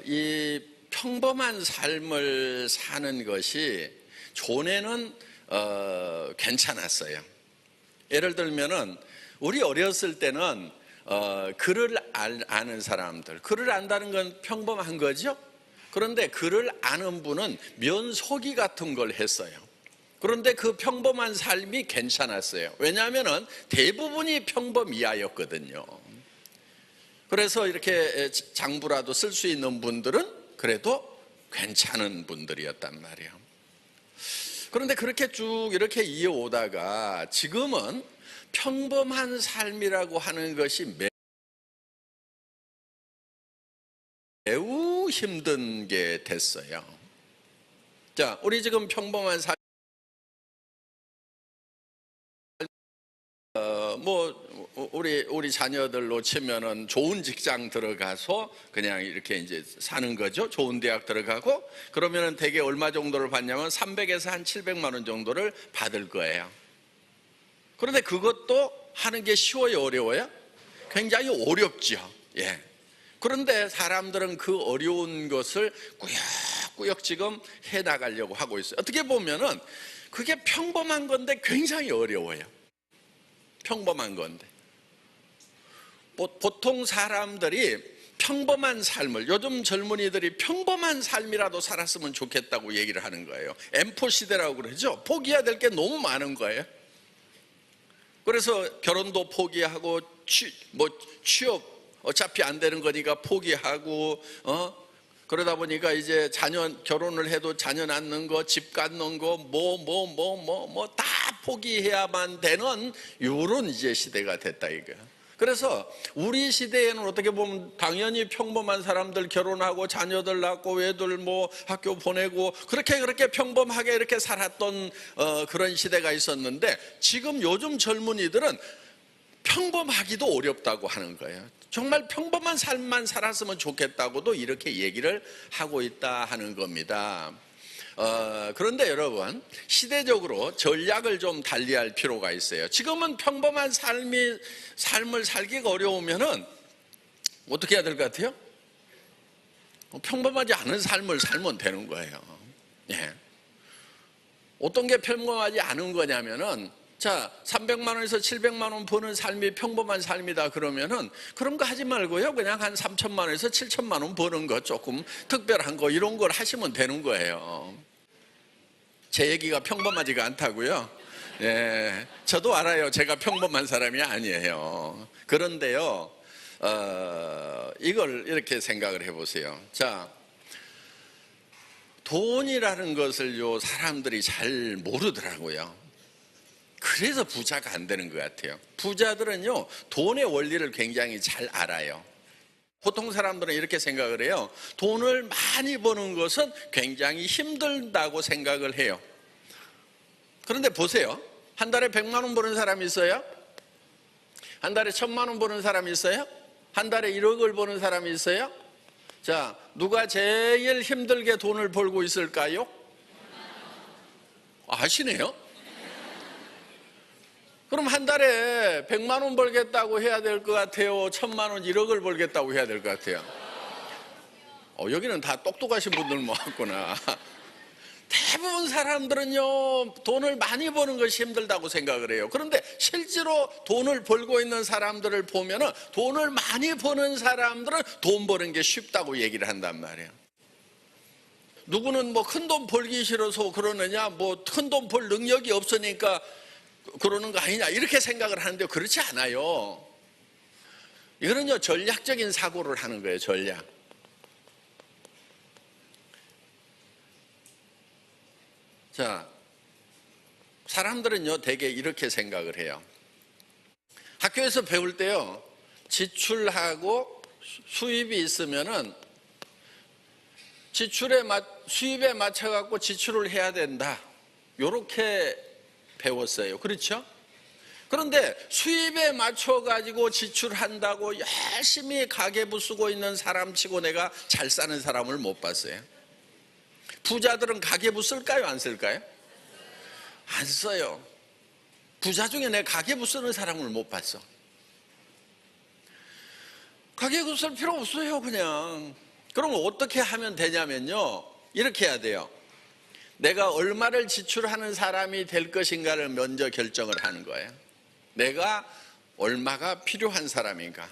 이 평범한 삶을 사는 것이 전에는 괜찮았어요. 예를 들면은 우리 어렸을 때는 글을 아는 사람들, 글을 안다는 건 평범한 거죠. 그런데 글을 아는 분은 면소기 같은 걸 했어요. 그런데 그 평범한 삶이 괜찮았어요. 왜냐하면 대부분이 평범 이하였거든요. 그래서 이렇게 장부라도 쓸 수 있는 분들은 그래도 괜찮은 분들이었단 말이에요. 그런데 그렇게 쭉 이렇게 이어오다가 지금은 평범한 삶이라고 하는 것이 매우 힘든 게 됐어요. 자, 우리 지금 평범한 삶, 우리 자녀들로 치면은 좋은 직장 들어가서 그냥 이렇게 이제 사는 거죠. 좋은 대학 들어가고 그러면은 대개 얼마 정도를 받냐면 300에서 한 700만 원 정도를 받을 거예요. 그런데 그것도 하는 게 쉬워요, 어려워요? 굉장히 어렵죠. 예. 그런데 사람들은 그 어려운 것을 꾸역꾸역 지금 해 나가려고 하고 있어요. 어떻게 보면은 그게 평범한 건데 굉장히 어려워요. 평범한 건데. 보통 사람들이 평범한 삶을, 요즘 젊은이들이 평범한 삶이라도 살았으면 좋겠다고 얘기를 하는 거예요. M4 시대라고 그러죠. 포기해야 될 게 너무 많은 거예요. 그래서 결혼도 포기하고 취업 어차피 안 되는 거니까 포기하고 그러다 보니까 이제 자녀 결혼을 해도 자녀 낳는 거, 집 갖는 거 다 포기해야만 되는 이런 이제 시대가 됐다 이거야. 그래서 우리 시대에는 어떻게 보면 당연히 평범한 사람들 결혼하고 자녀들 낳고 외들 학교 보내고 그렇게 평범하게 이렇게 살았던 그런 시대가 있었는데 지금 요즘 젊은이들은 평범하기도 어렵다고 하는 거예요. 정말 평범한 삶만 살았으면 좋겠다고도 이렇게 얘기를 하고 있다 하는 겁니다. 그런데 여러분, 시대적으로 전략을 좀 달리할 필요가 있어요. 지금은 평범한 삶을 살기가 어려우면은 어떻게 해야 될 것 같아요? 평범하지 않은 삶을 살면 되는 거예요. 예. 어떤 게 평범하지 않은 거냐면은, 자, 300만 원에서 700만 원 버는 삶이 평범한 삶이다 그러면은 그런 거 하지 말고요. 그냥 한 3천만 원에서 7천만 원 버는 거 조금 특별한 거 이런 걸 하시면 되는 거예요. 제 얘기가 평범하지가 않다고요? 예, 저도 알아요. 제가 평범한 사람이 아니에요. 그런데요, 이걸 이렇게 생각을 해보세요. 자, 돈이라는 것을요, 사람들이 잘 모르더라고요. 그래서 부자가 안 되는 것 같아요. 부자들은요, 돈의 원리를 굉장히 잘 알아요. 보통 사람들은 이렇게 생각을 해요. 돈을 많이 버는 것은 굉장히 힘들다고 생각을 해요. 그런데 보세요. 한 달에 100만 원 버는 사람이 있어요? 한 달에 1000만 원 버는 사람이 있어요? 한 달에 1억을 버는 사람이 있어요? 자, 누가 제일 힘들게 돈을 벌고 있을까요? 아시네요? 그럼 한 달에 100만 원 벌겠다고 해야 될 것 같아요? 1000만 원, 1억을 벌겠다고 해야 될 것 같아요? 여기는 다 똑똑하신 분들 모았구나. 대부분 사람들은요, 돈을 많이 버는 것이 힘들다고 생각을 해요. 그런데 실제로 돈을 벌고 있는 사람들을 보면은 돈을 많이 버는 사람들은 돈 버는 게 쉽다고 얘기를 한단 말이에요. 누구는 큰 돈 벌기 싫어서 그러느냐, 큰 돈 벌 능력이 없으니까 그러는 거 아니냐, 이렇게 생각을 하는데 그렇지 않아요. 이거는요, 전략적인 사고를 하는 거예요, 전략. 자, 사람들은요, 대개 이렇게 생각을 해요. 학교에서 배울 때요, 지출하고 수입이 있으면은 수입에 맞춰갖고 지출을 해야 된다. 요렇게 배웠어요. 그렇죠? 그런데 수입에 맞춰가지고 지출한다고 열심히 가계부 쓰고 있는 사람 치고 내가 잘 사는 사람을 못 봤어요. 부자들은 가계부 쓸까요? 안 쓸까요? 안 써요. 부자 중에 내가 가계부 쓰는 사람을 못 봤어. 가계부 쓸 필요 없어요, 그냥. 그럼 어떻게 하면 되냐면요, 이렇게 해야 돼요. 내가 얼마를 지출하는 사람이 될 것인가를 먼저 결정을 하는 거예요. 내가 얼마가 필요한 사람인가,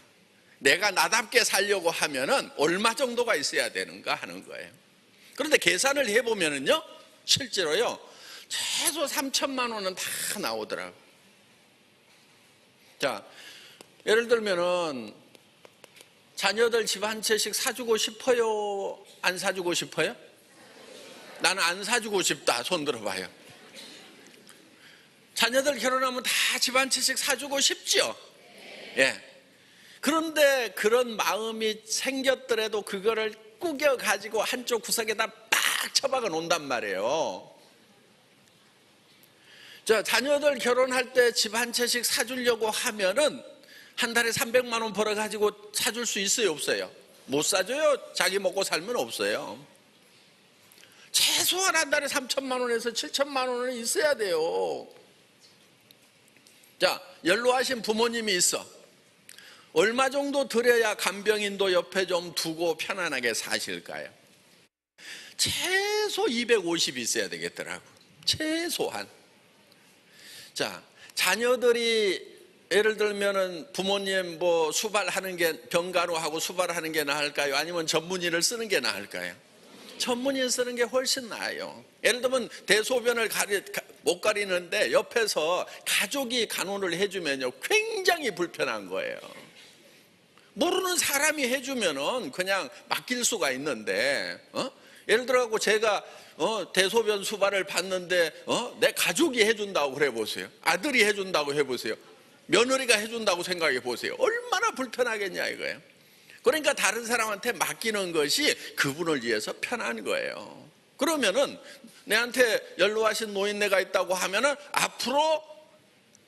내가 나답게 살려고 하면은 얼마 정도가 있어야 되는가 하는 거예요. 그런데 계산을 해보면은요, 실제로요, 최소 3천만 원은 다 나오더라고요. 자, 예를 들면은 자녀들 집 한 채씩 사주고 싶어요? 안 사주고 싶어요? 나는 안 사주고 싶다. 손 들어봐요. 자녀들 결혼하면 다 집 한 채씩 사주고 싶죠? 예. 그런데 그런 마음이 생겼더라도 그거를 꾸겨 가지고 한쪽 구석에다 빡 처박아 놓는단 말이에요. 자, 자녀들 결혼할 때 집 한 채씩 사주려고 하면은 한 달에 300만 원 벌어가지고 사줄 수 있어요, 없어요? 못 사줘요. 자기 먹고 살면 없어요. 최소한 한 달에 3천만 원에서 7천만 원은 있어야 돼요. 자, 연로하신 부모님이 있어. 얼마 정도 드려야 간병인도 옆에 좀 두고 편안하게 사실까요? 최소 250 있어야 되겠더라고. 최소한. 자, 자녀들이 예를 들면은 부모님 뭐 수발하는 게, 병간호하고 수발하는 게 나을까요? 아니면 전문의를 쓰는 게 나을까요? 전문의를 쓰는 게 훨씬 나아요. 예를 들면 대소변을 못 가리는데 옆에서 가족이 간호를 해주면요, 굉장히 불편한 거예요. 모르는 사람이 해주면은 그냥 맡길 수가 있는데, 예를 들어갖고 제가 대소변 수발을 받는데 내 가족이 해준다고 그래 보세요. 아들이 해준다고 해보세요. 며느리가 해준다고 생각해 보세요. 얼마나 불편하겠냐 이거예요. 그러니까 다른 사람한테 맡기는 것이 그분을 위해서 편한 거예요. 그러면은 내한테 연로하신 노인네가 있다고 하면은 앞으로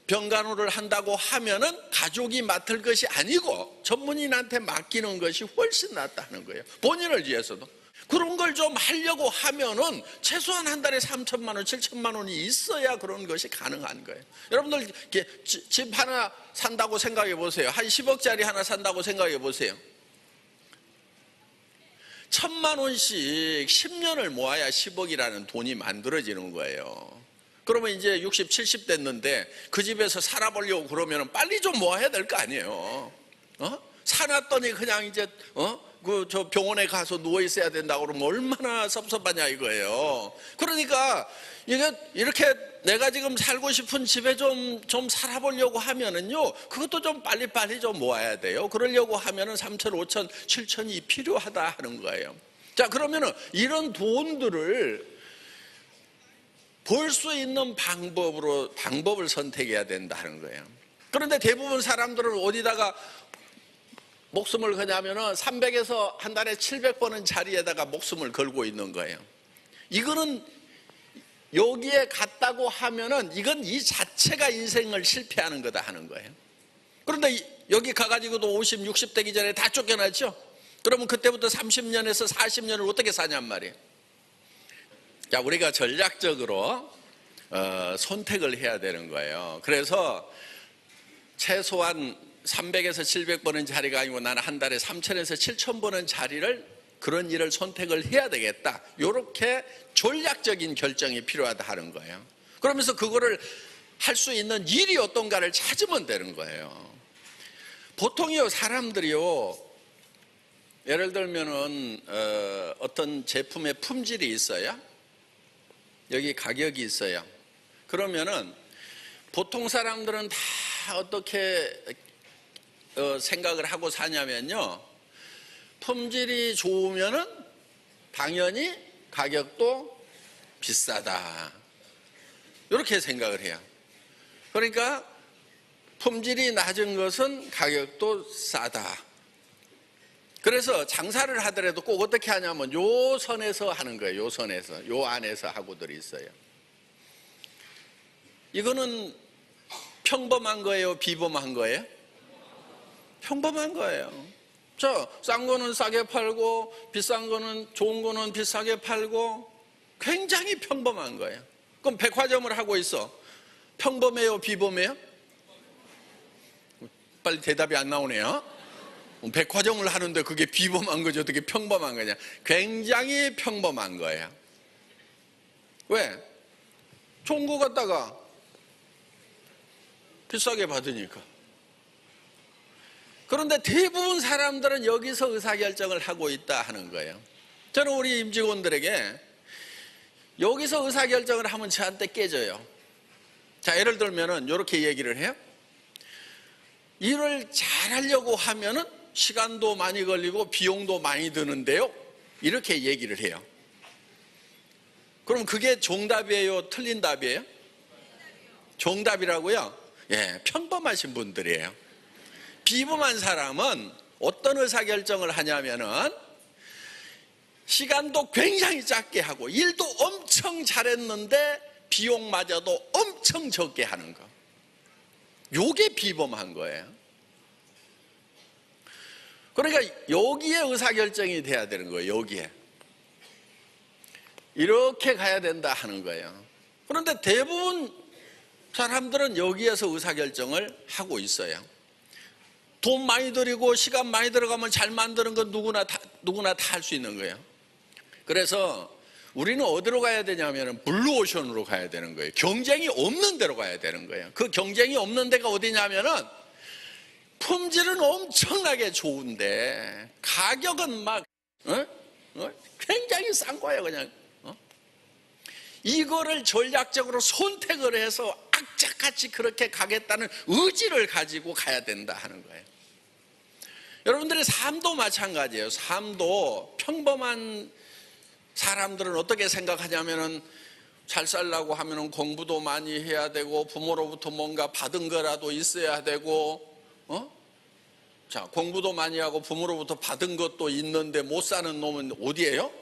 병간호를 한다고 하면은 가족이 맡을 것이 아니고 전문인한테 맡기는 것이 훨씬 낫다는 거예요. 본인을 위해서도. 그런 걸 좀 하려고 하면은 최소한 한 달에 3천만 원, 7천만 원이 있어야 그런 것이 가능한 거예요. 여러분들 집 하나 산다고 생각해 보세요. 한 10억짜리 하나 산다고 생각해 보세요. 1,000만 원씩 10년을 모아야 10억이라는 돈이 만들어지는 거예요. 그러면 이제 60, 70 됐는데 그 집에서 살아보려고 그러면 빨리 좀 모아야 될 거 아니에요. 사놨더니 그냥 이제 저 병원에 가서 누워 있어야 된다고 그러면 얼마나 섭섭하냐 이거예요. 그러니까 이게 이렇게 내가 지금 살고 싶은 집에 좀 살아보려고 하면은요, 그것도 좀 빨리빨리 좀 모아야 돼요. 그러려고 하면은 3천, 5천, 7천이 필요하다 하는 거예요. 자, 그러면은 이런 돈들을 벌 수 있는 방법을 선택해야 된다는 거예요. 그런데 대부분 사람들은 어디다가 목숨을 거냐면은 300에서 한 달에 700번은 자리에다가 목숨을 걸고 있는 거예요. 이거는 여기에 갔다고 하면은 이건 이 자체가 인생을 실패하는 거다 하는 거예요. 그런데 여기 가가지고도 50, 60 되기 전에 다 쫓겨났죠? 그러면 그때부터 30년에서 40년을 어떻게 사냔 말이에요. 자, 우리가 전략적으로 선택을 해야 되는 거예요. 그래서 최소한 300에서 700번은 자리가 아니고 나는 한 달에 3천에서 7천 번은 자리를, 그런 일을 선택을 해야 되겠다. 이렇게 전략적인 결정이 필요하다 하는 거예요. 그러면서 그거를 할 수 있는 일이 어떤가를 찾으면 되는 거예요. 보통요, 사람들이요, 예를 들면은 어떤 제품의 품질이 있어요. 여기 가격이 있어요. 그러면은 보통 사람들은 다 어떻게 생각을 하고 사냐면요, 품질이 좋으면은 당연히 가격도 비싸다, 이렇게 생각을 해요. 그러니까 품질이 낮은 것은 가격도 싸다. 그래서 장사를 하더라도 꼭 어떻게 하냐면 요 선에서 하는 거예요. 요 선에서, 요 안에서 하고들 있어요. 이거는 평범한 거예요, 비범한 거예요? 평범한 거예요. 싼 거는 싸게 팔고 비싼 거는, 좋은 거는 비싸게 팔고, 굉장히 평범한 거예요. 그럼 백화점을 하고 있어. 평범해요, 비범해요? 빨리 대답이 안 나오네요. 백화점을 하는데 그게 비범한 거죠? 어떻게 평범한 거냐? 굉장히 평범한 거예요. 왜? 좋은 거 갖다가 비싸게 받으니까. 그런데 대부분 사람들은 여기서 의사결정을 하고 있다 하는 거예요. 저는 우리 임직원들에게 여기서 의사결정을 하면 저한테 깨져요. 자, 예를 들면은 이렇게 얘기를 해요. 일을 잘하려고 하면은 시간도 많이 걸리고 비용도 많이 드는데요, 이렇게 얘기를 해요. 그럼 그게 정답이에요? 틀린 답이에요? 정답이라고요? 예, 평범하신 분들이에요. 비범한 사람은 어떤 의사결정을 하냐면은 시간도 굉장히 짧게 하고 일도 엄청 잘했는데 비용마저도 엄청 적게 하는 거. 요게 비범한 거예요. 그러니까 여기에 의사결정이 돼야 되는 거예요. 여기에 이렇게 가야 된다 하는 거예요. 그런데 대부분 사람들은 여기에서 의사결정을 하고 있어요. 돈 많이 들이고 시간 많이 들어가면 잘 만드는 건 누구나 다 할 수 있는 거예요. 그래서 우리는 어디로 가야 되냐면 블루오션으로 가야 되는 거예요. 경쟁이 없는 데로 가야 되는 거예요. 그 경쟁이 없는 데가 어디냐면은 품질은 엄청나게 좋은데 가격은 막 굉장히 싼 거예요. 그냥 이거를 전략적으로 선택을 해서 악착같이 그렇게 가겠다는 의지를 가지고 가야 된다 하는 거예요. 여러분들의 삶도 마찬가지예요. 삶도 평범한 사람들은 어떻게 생각하냐면은 잘 살려고 하면은 공부도 많이 해야 되고 부모로부터 뭔가 받은 거라도 있어야 되고, 자, 공부도 많이 하고 부모로부터 받은 것도 있는데 못 사는 놈은 어디예요?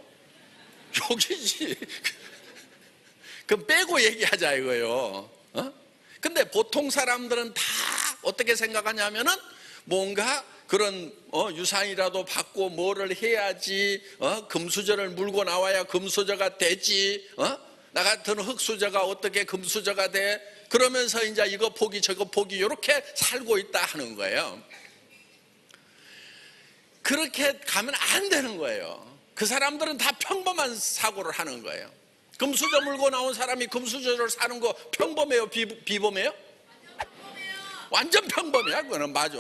여기지. 그럼 빼고 얘기하자 이거예요. 근데 보통 사람들은 다 어떻게 생각하냐면은 뭔가 그런 유산이라도 받고 뭐를 해야지, 금수저를 물고 나와야 금수저가 되지, 나 같은 흙수저가 어떻게 금수저가 돼? 그러면서 이제 이거 포기 저거 포기 이렇게 살고 있다 하는 거예요. 그렇게 가면 안 되는 거예요. 그 사람들은 다 평범한 사고를 하는 거예요. 금수저 물고 나온 사람이 금수저를 사는 거 평범해요? 비범해요? 완전 평범해요. 그거는 맞아.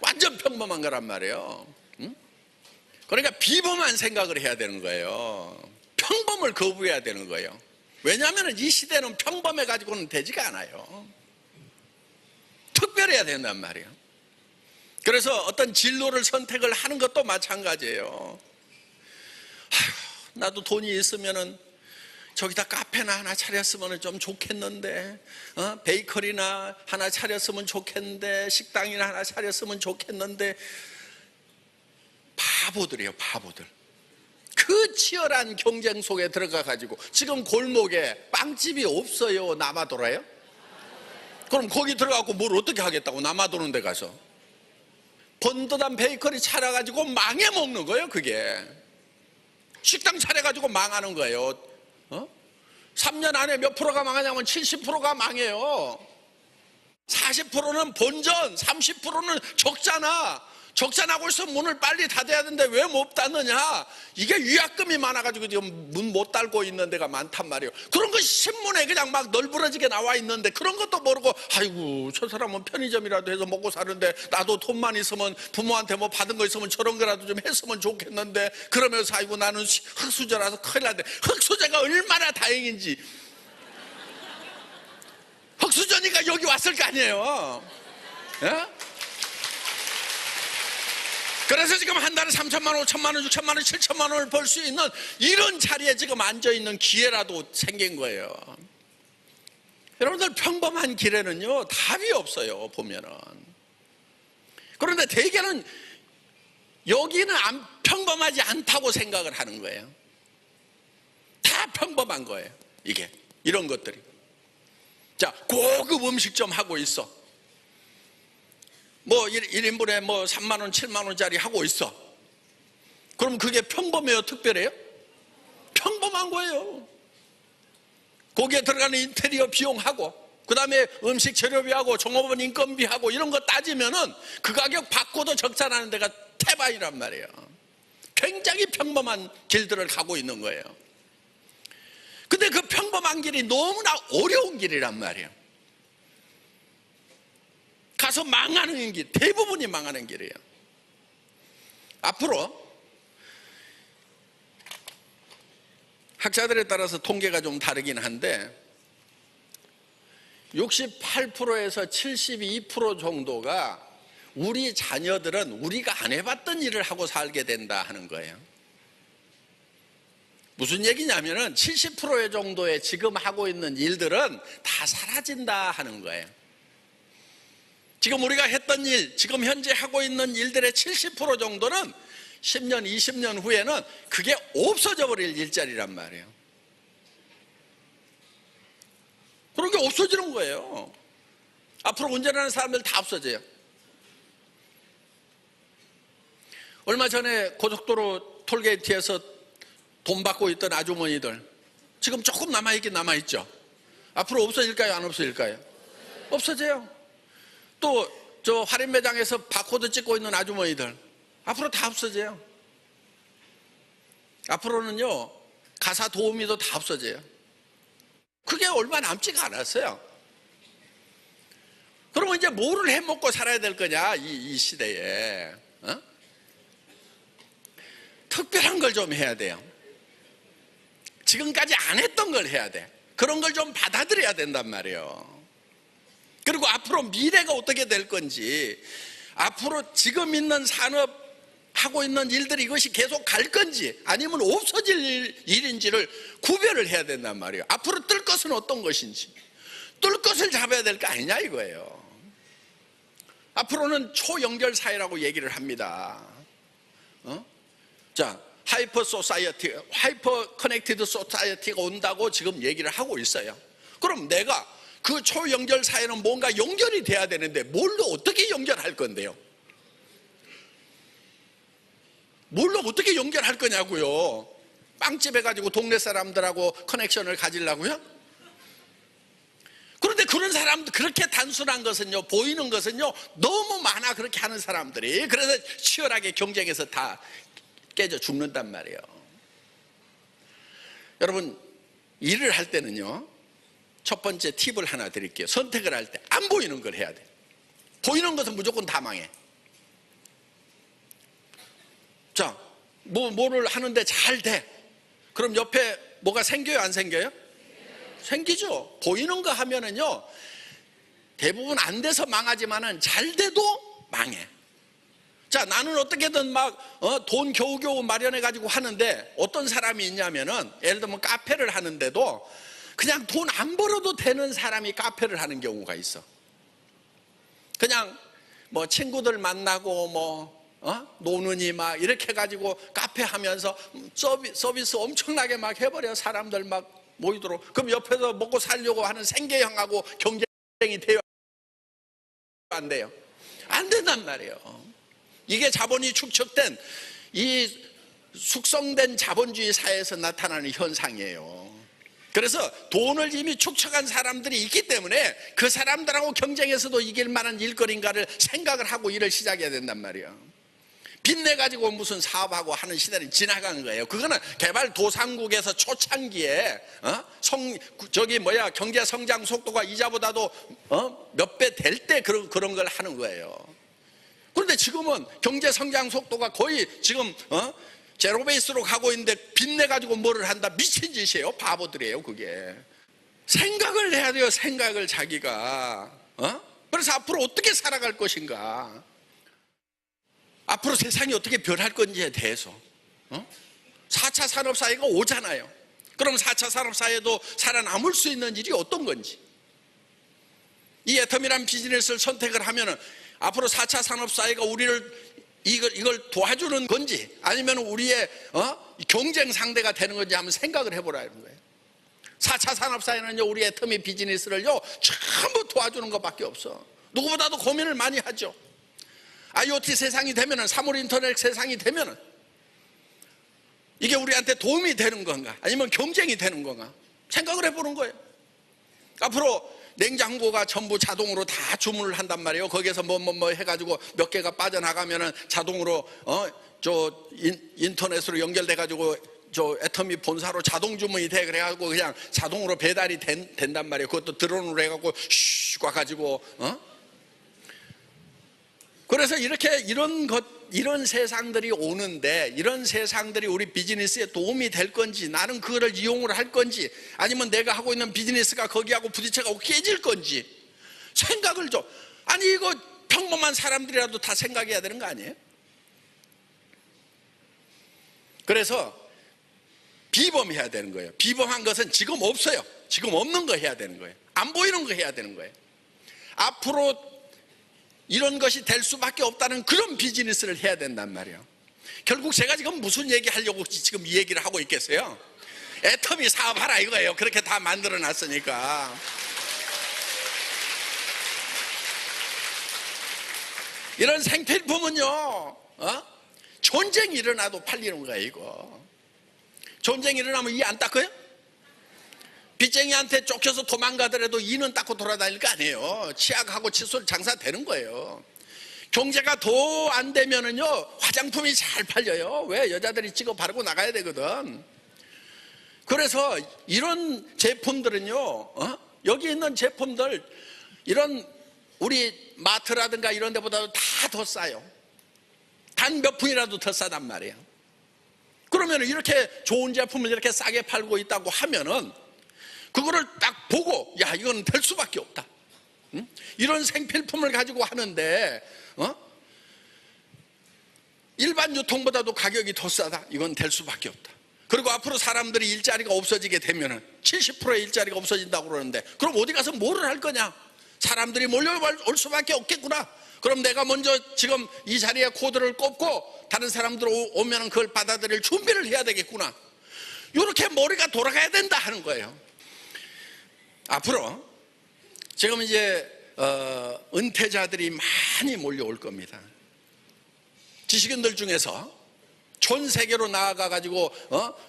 완전 평범한 거란 말이에요. 그러니까 비범한 생각을 해야 되는 거예요. 평범을 거부해야 되는 거예요. 왜냐하면 이 시대는 평범해 가지고는 되지가 않아요. 특별해야 된단 말이에요. 그래서 어떤 진로를 선택을 하는 것도 마찬가지예요. 나도 돈이 있으면은 저기다 카페나 하나 차렸으면 좀 좋겠는데, 베이커리나 하나 차렸으면 좋겠는데, 식당이나 하나 차렸으면 좋겠는데. 바보들이에요, 바보들. 그 치열한 경쟁 속에 들어가 가지고 지금 골목에 빵집이 없어요, 남아돌아요? 그럼 거기 들어가고 뭘 어떻게 하겠다고, 남아도는 데 가서 번듯한 베이커리 차려가지고 망해 먹는 거예요. 그게 식당 차려가지고 망하는 거예요. 3년 안에 몇 프로가 망하냐면 70%가 망해요. 40%는 본전, 30%는 적자나. 적자 나고 있으면 문을 빨리 닫아야 되는데 왜 못 닫느냐? 이게 위약금이 많아가지고 지금 문 못 닫고 있는 데가 많단 말이에요. 그런 거 신문에 그냥 막 널브러지게 나와 있는데 그런 것도 모르고, 아이고 저 사람은 편의점이라도 해서 먹고 사는데 나도 돈만 있으면 부모한테 뭐 받은 거 있으면 저런 거라도 좀 했으면 좋겠는데, 그러면서 아이고 나는 흙수저라서 큰일 났네. 흙수저가 얼마나 다행인지. 흙수저니까 여기 왔을 거 아니에요. 예? 그래서 지금 한 달에 3천만 원, 5천만 원, 6천만 원, 7천만 원을 벌 수 있는 이런 자리에 지금 앉아있는 기회라도 생긴 거예요. 여러분들 평범한 길에는요 답이 없어요, 보면은. 그런데 대개는 여기는 평범하지 않다고 생각을 하는 거예요. 다 평범한 거예요, 이게. 이런 것들이. 자, 고급 음식점 하고 있어. 뭐 1인분에 뭐 3만 원, 7만 원짜리 하고 있어. 그럼 그게 평범해요, 특별해요? 평범한 거예요. 거기에 들어가는 인테리어 비용하고 그 다음에 음식 재료비하고 종업원 인건비하고 이런 거 따지면은 그 가격 받고도 적자나는 데가 태반이란 말이에요. 굉장히 평범한 길들을 가고 있는 거예요. 근데 그 평범한 길이 너무나 어려운 길이란 말이에요. 가서 망하는 길, 대부분이 망하는 길이에요. 앞으로 학자들에 따라서 통계가 좀 다르긴 한데 68%에서 72% 정도가 우리 자녀들은 우리가 안 해봤던 일을 하고 살게 된다 하는 거예요. 무슨 얘기냐면은 70% 정도의 지금 하고 있는 일들은 다 사라진다 하는 거예요. 지금 우리가 했던 일, 지금 현재 하고 있는 일들의 70% 정도는 10년, 20년 후에는 그게 없어져 버릴 일자리란 말이에요. 그런 게 없어지는 거예요. 앞으로 운전하는 사람들 다 없어져요. 얼마 전에 고속도로 톨게이트에서 돈 받고 있던 아주머니들 지금 조금 남아있긴 남아있죠. 앞으로 없어질까요? 안 없어질까요? 없어져요. 또 저 할인 매장에서 바코드 찍고 있는 아주머니들 앞으로 다 없어져요. 앞으로는요 가사 도우미도 다 없어져요. 그게 얼마 남지가 않았어요. 그러면 이제 뭐를 해먹고 살아야 될 거냐 이 시대에 특별한 걸 좀 해야 돼요. 지금까지 안 했던 걸 해야 돼. 그런 걸 좀 받아들여야 된단 말이에요. 그리고 앞으로 미래가 어떻게 될 건지, 앞으로 지금 있는 산업 하고 있는 일들이 이것이 계속 갈 건지 아니면 없어질 일인지를 구별을 해야 된단 말이에요. 앞으로 뜰 것은 어떤 것인지 뜰 것을 잡아야 될 거 아니냐 이거예요. 앞으로는 초연결 사회라고 얘기를 합니다. 자, 하이퍼 소사이어티, 하이퍼 커넥티드 소사이어티가 온다고 지금 얘기를 하고 있어요. 그럼 내가 그 초연결 사회는 뭔가 연결이 돼야 되는데 뭘로 어떻게 연결할 건데요? 뭘로 어떻게 연결할 거냐고요? 빵집 해가지고 동네 사람들하고 커넥션을 가지려고요? 그런데 그런 사람들, 그렇게 단순한 것은요, 보이는 것은요 너무 많아. 그렇게 하는 사람들이. 그래서 치열하게 경쟁해서 다 깨져 죽는단 말이에요. 여러분, 일을 할 때는요 첫 번째 팁을 하나 드릴게요. 선택을 할 때 안 보이는 걸 해야 돼. 보이는 것은 무조건 다 망해. 자, 뭐를 하는데 잘 돼. 그럼 옆에 뭐가 생겨요? 안 생겨요? 생기죠. 보이는 거 하면은요 대부분 안 돼서 망하지만은 잘 돼도 망해. 자, 나는 어떻게든 막 돈 겨우겨우 마련해 가지고 하는데 어떤 사람이 있냐면은 예를 들면 카페를 하는데도 그냥 돈 안 벌어도 되는 사람이 카페를 하는 경우가 있어. 그냥 뭐 친구들 만나고 노느니 막 이렇게 가지고 카페 하면서 서비스 엄청나게 막 해버려. 사람들 막 모이도록. 그럼 옆에서 먹고 살려고 하는 생계형하고 경쟁이 돼요? 안 돼요? 안 된단 말이에요. 이게 자본이 축적된 이 숙성된 자본주의 사회에서 나타나는 현상이에요. 그래서 돈을 이미 축적한 사람들이 있기 때문에 그 사람들하고 경쟁해서도 이길 만한 일거리인가를 생각을 하고 일을 시작해야 된단 말이에요. 빚내가지고 무슨 사업하고 하는 시대는 지나간 거예요. 그거는 개발도상국에서 초창기에 경제 성장 속도가 이자보다도 몇 배 될 때 그런 걸 하는 거예요. 그런데 지금은 경제 성장 속도가 거의 지금 제로 베이스로 가고 있는데 빚내가지고 뭐를 한다? 미친 짓이에요. 바보들이에요 그게. 생각을 해야 돼요. 생각을 자기가. 그래서 앞으로 어떻게 살아갈 것인가, 앞으로 세상이 어떻게 변할 건지에 대해서 4차 산업사회가 오잖아요. 그럼 4차 산업사회도 살아남을 수 있는 일이 어떤 건지, 이 애텀이란 비즈니스를 선택을 하면은 앞으로 4차 산업사회가 우리를 이걸 도와주는 건지 아니면 우리의 경쟁 상대가 되는 건지 한번 생각을 해보라는 거예요. 4차 산업사회는요 우리 애터미 비즈니스를요 전부 도와주는 것밖에 없어. 누구보다도 고민을 많이 하죠. IoT 세상이 되면은, 사물 인터넷 세상이 되면은 이게 우리한테 도움이 되는 건가 아니면 경쟁이 되는 건가 생각을 해보는 거예요. 앞으로 냉장고가 전부 자동으로 다 주문을 한단 말이에요. 거기에서 뭐 해가지고 몇 개가 빠져나가면은 자동으로 인터넷으로 연결돼가지고 애터미 본사로 자동 주문이 돼. 그래가지고 그냥 자동으로 배달이 된단 말이에요. 그것도 드론으로 해갖고 슉 와가지고 그래서 이렇게 이런 세상들이 오는데, 이런 세상들이 우리 비즈니스에 도움이 될 건지, 나는 그거를 이용을 할 건지, 아니면 내가 하고 있는 비즈니스가 거기하고 부딪혀가고 깨질 건지 생각을 좀, 아니 이거 평범한 사람들이라도 다 생각해야 되는 거 아니에요? 그래서 비범해야 되는 거예요. 비범한 것은 지금 없어요. 지금 없는 거 해야 되는 거예요. 안 보이는 거 해야 되는 거예요. 앞으로 이런 것이 될 수밖에 없다는 그런 비즈니스를 해야 된단 말이에요. 결국 제가 지금 무슨 얘기 하려고 지금 이 얘기를 하고 있겠어요? 애터미 사업하라 이거예요. 그렇게 다 만들어 놨으니까. 이런 생필품은요, 전쟁이 일어나도 팔리는 거예요. 이거 전쟁이 일어나면 이 안 닦아요? 빚쟁이한테 쫓겨서 도망가더라도 이는 닦고 돌아다닐 거 아니에요. 치약하고 칫솔 장사 되는 거예요. 경제가 더 안 되면은요, 화장품이 잘 팔려요. 왜? 여자들이 찍어 바르고 나가야 되거든. 그래서 이런 제품들은요, 여기 있는 제품들, 이런 우리 마트라든가 이런 데보다도 다 더 싸요. 단 몇 푼이라도 더 싸단 말이에요. 그러면 이렇게 좋은 제품을 이렇게 싸게 팔고 있다고 하면은 그거를 딱 보고, 야, 이건 될 수밖에 없다. 응? 이런 생필품을 가지고 하는데 일반 유통보다도 가격이 더 싸다. 이건 될 수밖에 없다. 그리고 앞으로 사람들이 일자리가 없어지게 되면은 70%의 일자리가 없어진다고 그러는데, 그럼 어디 가서 뭐를 할 거냐? 사람들이 몰려올 수밖에 없겠구나. 그럼 내가 먼저 지금 이 자리에 코드를 꼽고 다른 사람들 오면 그걸 받아들일 준비를 해야 되겠구나. 이렇게 머리가 돌아가야 된다 하는 거예요. 앞으로 지금 이제 은퇴자들이 많이 몰려올 겁니다. 지식인들 중에서 전 세계로 나아가 가지고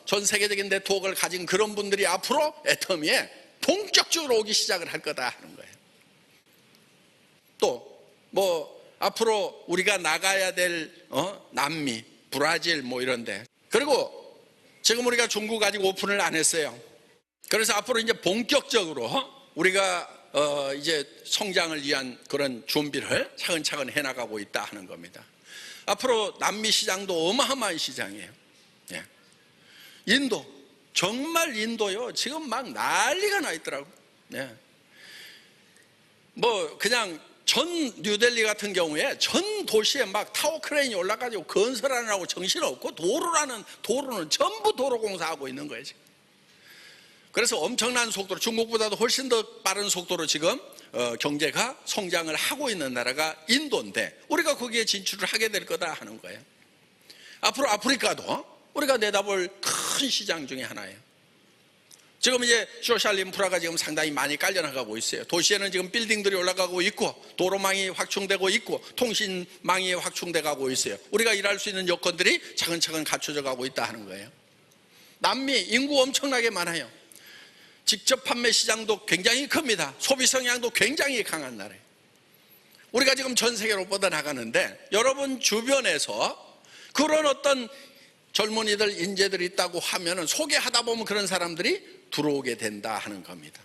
전 세계적인 네트워크를 가진 그런 분들이 앞으로 애터미에 본격적으로 오기 시작을 할 거다 하는 거예요. 또 뭐 앞으로 우리가 나가야 될 남미, 브라질 뭐 이런데, 그리고 지금 우리가 중국 아직 오픈을 안 했어요. 그래서 앞으로 이제 본격적으로 우리가 이제 성장을 위한 그런 준비를 차근차근 해나가고 있다 하는 겁니다. 앞으로 남미 시장도 어마어마한 시장이에요. 예. 인도, 정말 인도요, 지금 막 난리가 나 있더라고. 예. 뭐 그냥 전 뉴델리 같은 경우에 전 도시에 막 타워 크레인이 올라가지고 건설하느라고 정신없고, 도로는 전부 도로공사하고 있는 거예요 지금. 그래서 엄청난 속도로, 중국보다도 훨씬 더 빠른 속도로 지금 경제가 성장을 하고 있는 나라가 인도인데, 우리가 거기에 진출을 하게 될 거다 하는 거예요. 앞으로 아프리카도 우리가 내다볼 큰 시장 중에 하나예요. 지금 이제 소셜 인프라가 지금 상당히 많이 깔려나가고 있어요. 도시에는 지금 빌딩들이 올라가고 있고, 도로망이 확충되고 있고, 통신망이 확충돼 가고 있어요. 우리가 일할 수 있는 여건들이 차근차근 갖춰져 가고 있다 하는 거예요. 남미 인구 엄청나게 많아요. 직접 판매 시장도 굉장히 큽니다. 소비 성향도 굉장히 강한 나라예요. 우리가 지금 전 세계로 뻗어나가는데, 여러분 주변에서 그런 어떤 젊은이들, 인재들이 있다고 하면은 소개하다 보면 그런 사람들이 들어오게 된다 하는 겁니다.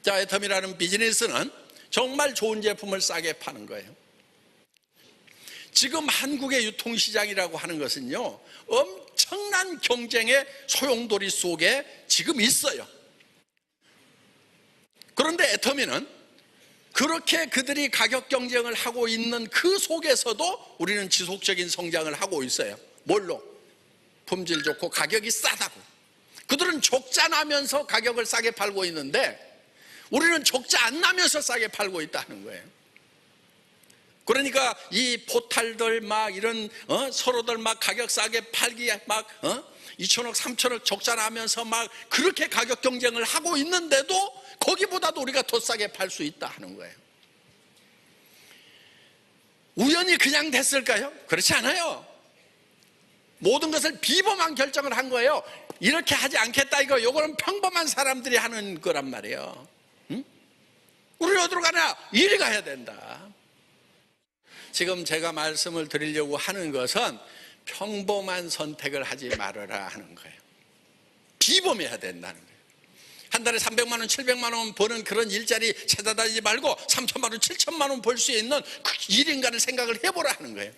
자, 애터미라는 비즈니스는 정말 좋은 제품을 싸게 파는 거예요. 지금 한국의 유통시장이라고 하는 것은요, 엄청난 경쟁의 소용돌이 속에 지금 있어요. 그런데 애터미는 그렇게 그들이 가격 경쟁을 하고 있는 그 속에서도 우리는 지속적인 성장을 하고 있어요. 뭘로? 품질 좋고 가격이 싸다고. 그들은 적자 나면서 가격을 싸게 팔고 있는데, 우리는 적자 안 나면서 싸게 팔고 있다는 거예요. 그러니까 이 포탈들 막 이런 서로들 막 가격 싸게 팔기 막 2천억 3천억 적자 나면서 막 그렇게 가격 경쟁을 하고 있는데도 거기보다도 우리가 더 싸게 팔 수 있다 하는 거예요. 우연히 그냥 됐을까요? 그렇지 않아요. 모든 것을 비범한 결정을 한 거예요. 이렇게 하지 않겠다 이거, 요거는 평범한 사람들이 하는 거란 말이에요. 응? 우리 어디로 가냐? 이리 가야 된다. 지금 제가 말씀을 드리려고 하는 것은 평범한 선택을 하지 말아라 하는 거예요. 비범해야 된다는 거예요. 한 달에 300만 원, 700만 원 버는 그런 일자리 찾아다니지 말고 3천만 원, 7천만 원 벌 수 있는 그 일인가를 생각을 해보라 하는 거예요.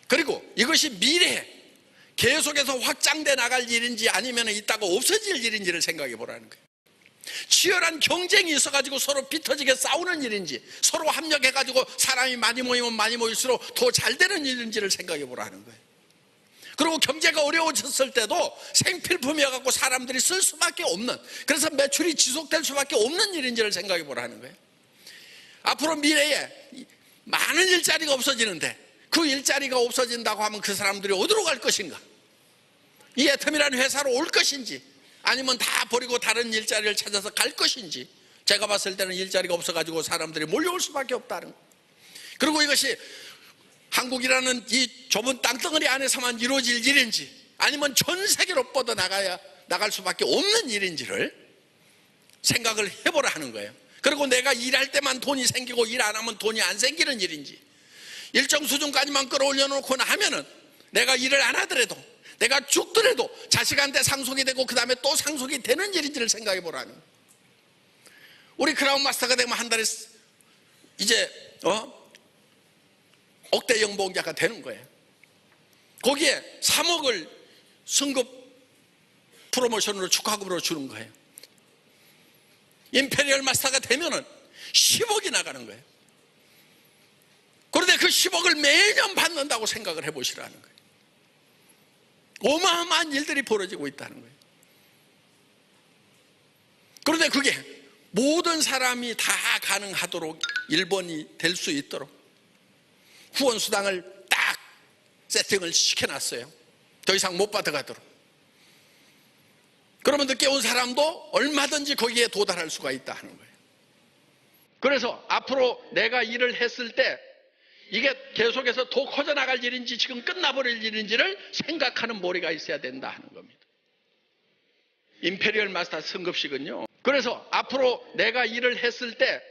그리고 이것이 미래에 계속해서 확장돼 나갈 일인지 아니면 이따가 없어질 일인지를 생각해 보라는 거예요. 치열한 경쟁이 있어가지고 서로 비터지게 싸우는 일인지, 서로 합력해가지고 사람이 많이 모이면 많이 모일수록 더 잘 되는 일인지를 생각해 보라는 거예요. 그리고 경제가 어려워졌을 때도 생필품이어갖고 사람들이 쓸 수밖에 없는, 그래서 매출이 지속될 수밖에 없는 일인지를 생각해 보라는 거예요. 앞으로 미래에 많은 일자리가 없어지는데 그 일자리가 없어진다고 하면 그 사람들이 어디로 갈 것인가? 이 애텀이라는 회사로 올 것인지 아니면 다 버리고 다른 일자리를 찾아서 갈 것인지, 제가 봤을 때는 일자리가 없어가지고 사람들이 몰려올 수밖에 없다는 거예요. 그리고 이것이 한국이라는 이 좁은 땅덩어리 안에서만 이루어질 일인지 아니면 전 세계로 나갈 수밖에 없는 일인지를 생각을 해보라 하는 거예요. 그리고 내가 일할 때만 돈이 생기고 일 안 하면 돈이 안 생기는 일인지, 일정 수준까지만 끌어올려 놓고 하면은 내가 일을 안 하더라도, 내가 죽더라도 자식한테 상속이 되고 그 다음에 또 상속이 되는 일인지를 생각해 보라는 거예요. 우리 크라운 마스터가 되면 한 달에 이제 억대 연봉자가 되는 거예요. 거기에 3억을 승급 프로모션으로 축하금으로 주는 거예요. 임페리얼 마스터가 되면은 10억이 나가는 거예요. 그런데 그 10억을 매년 받는다고 생각을 해보시라는 거예요. 어마어마한 일들이 벌어지고 있다는 거예요. 그런데 그게 모든 사람이 다 가능하도록 1번이 될 수 있도록 후원수당을 딱 세팅을 시켜놨어요. 더 이상 못 받아가도록. 그러면 늦게 온 사람도 얼마든지 거기에 도달할 수가 있다 하는 거예요. 그래서 앞으로 내가 일을 했을 때 이게 계속해서 더 커져나갈 일인지 지금 끝나버릴 일인지를 생각하는 머리가 있어야 된다 하는 겁니다. 임페리얼 마스터 승급식은요, 그래서 앞으로 내가 일을 했을 때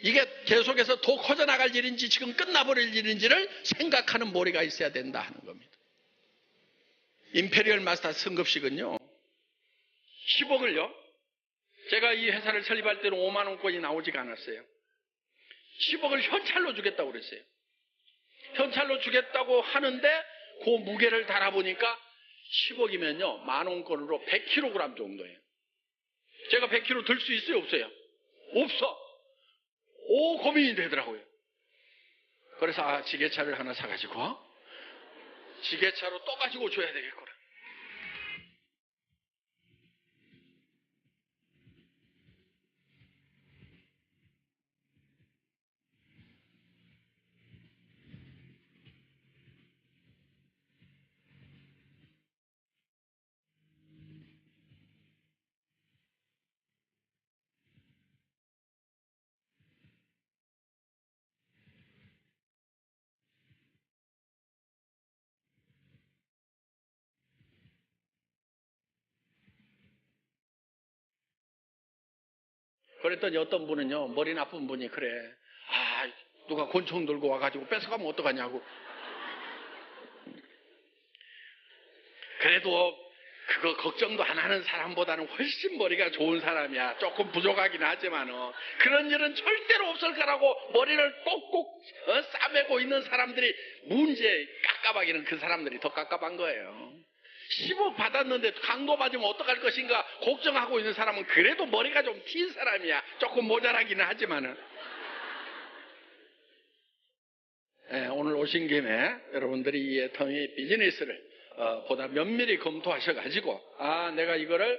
이게 계속해서 더 커져나갈 일인지 지금 끝나버릴 일인지를 생각하는 머리가 있어야 된다 하는 겁니다. 임페리얼 마스터 승급식은요, 10억을요, 제가 이 회사를 설립할 때는 5만 원권이 나오지가 않았어요. 10억을 현찰로 주겠다고 그랬어요. 현찰로 주겠다고 하는데 그 무게를 달아보니까 10억이면요 10,000원권으로 100kg 정도예요. 제가 100kg 들 수 있어요, 없어요? 없어. 고민이 되더라고요. 그래서 지게차를 하나 사가지고 지게차로 또 가지고 줘야 되겠구나. 그랬더니 어떤 분은요, 머리 나쁜 분이 그래, 누가 권총 들고 와가지고 뺏어가면 어떡하냐고. 그래도 그거 걱정도 안 하는 사람보다는 훨씬 머리가 좋은 사람이야. 조금 부족하긴 하지만 그런 일은 절대로 없을 거라고 머리를 꼭꼭 싸매고 있는 사람들이, 문제 깝깝하기는 그 사람들이 더 깝깝한 거예요. 10억 받았는데 강도 맞으면 어떡할 것인가 걱정하고 있는 사람은 그래도 머리가 좀 튄 사람이야. 조금 모자라기는 하지만은. 오늘 오신 김에 여러분들이 이 애텀이 비즈니스를 보다 면밀히 검토하셔가지고, 내가 이거를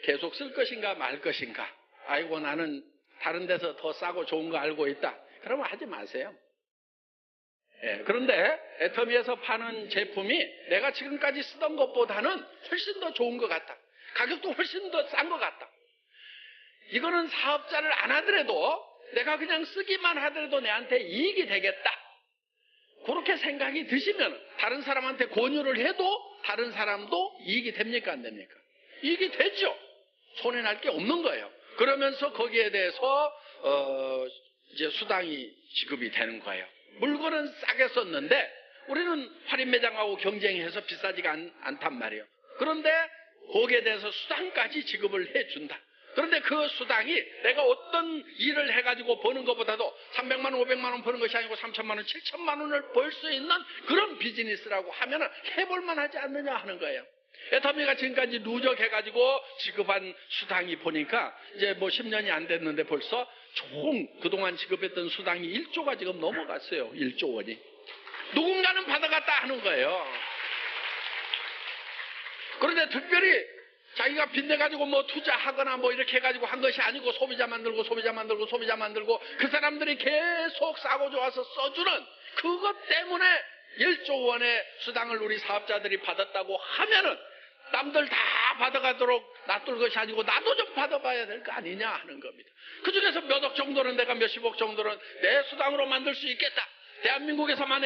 계속 쓸 것인가 말 것인가, 아이고 나는 다른 데서 더 싸고 좋은 거 알고 있다, 그러면 하지 마세요. 그런데 애터미에서 파는 제품이 내가 지금까지 쓰던 것보다는 훨씬 더 좋은 것 같다, 가격도 훨씬 더 싼 것 같다, 이거는 사업자를 안 하더라도 내가 그냥 쓰기만 하더라도 내한테 이익이 되겠다, 그렇게 생각이 드시면 다른 사람한테 권유를 해도 다른 사람도 이익이 됩니까 안 됩니까? 이익이 되죠. 손해날 게 없는 거예요. 그러면서 거기에 대해서 이제 수당이 지급이 되는 거예요. 물건은 싸게 썼는데 우리는 할인 매장하고 경쟁해서 비싸지가 않단 말이에요. 그런데 거기에 대해서 수당까지 지급을 해준다. 그런데 그 수당이 내가 어떤 일을 해가지고 버는 것보다도 300만 원, 500만 원 버는 것이 아니고 3천만 원, 7천만 원을 벌 수 있는 그런 비즈니스라고 하면 해볼만 하지 않느냐 하는 거예요. 애터미가 지금까지 누적해가지고 지급한 수당이 보니까 이제 뭐 10년이 안 됐는데 벌써 총 그동안 지급했던 수당이 1조가 지금 넘어갔어요. 1조 원이. 누군가는 받아갔다 하는 거예요. 그런데 특별히 자기가 빚내가지고 뭐 투자하거나 뭐 이렇게 해가지고 한 것이 아니고 소비자 만들고 그 사람들이 계속 싸고 좋아서 써주는 그것 때문에 1조 원의 수당을 우리 사업자들이 받았다고 하면은 남들 다 받아가도록 놔둘 것이 아니고 나도 좀 받아봐야 될 거 아니냐 하는 겁니다. 그 중에서 몇 억 정도는 내가 몇십억 정도는 내 수당으로 만들 수 있겠다. 대한민국에서만